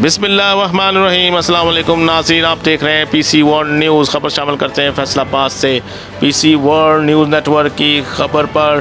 बिस्मिल्लाहिर्रहमानिर्रहीम। अस्सलाम वालेकुम नाज़रीन, आप देख रहे हैं पीसी वर्ल्ड न्यूज़। खबर शामिल करते हैं फैसलाबाद से। पीसी वर्ल्ड न्यूज़ नेटवर्क की खबर पर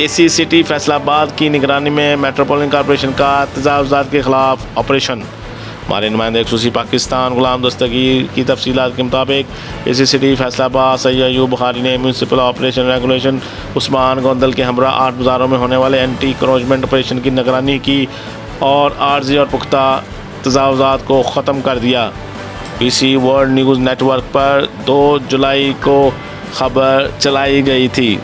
एसी सिटी फैसलाबाद की निगरानी में मेट्रोपॉलिटन कॉरपोरेशन का तजावुज़ात के ख़िलाफ़ ऑपरेशन। हमारे नुमाइंदे ख़ुसूसी पाकिस्तान ग़ुलाम दस्तगीर की तफसीलात के मुताबिक एसी सिटी फैसलाबाद सैयद अयूब बुखारी ने municipal operation regulation Usman Gondal के हमरा 8 बाज़ारों में होने वाले एंटी इंक्रोचमेंट ऑपरेशन की निगरानी की और आर्जी और पुख्ता तजावुज़ात को ख़त्म कर दिया। पीसी वर्ल्ड न्यूज़ नेटवर्क पर 2 जुलाई को खबर चलाई गई थी।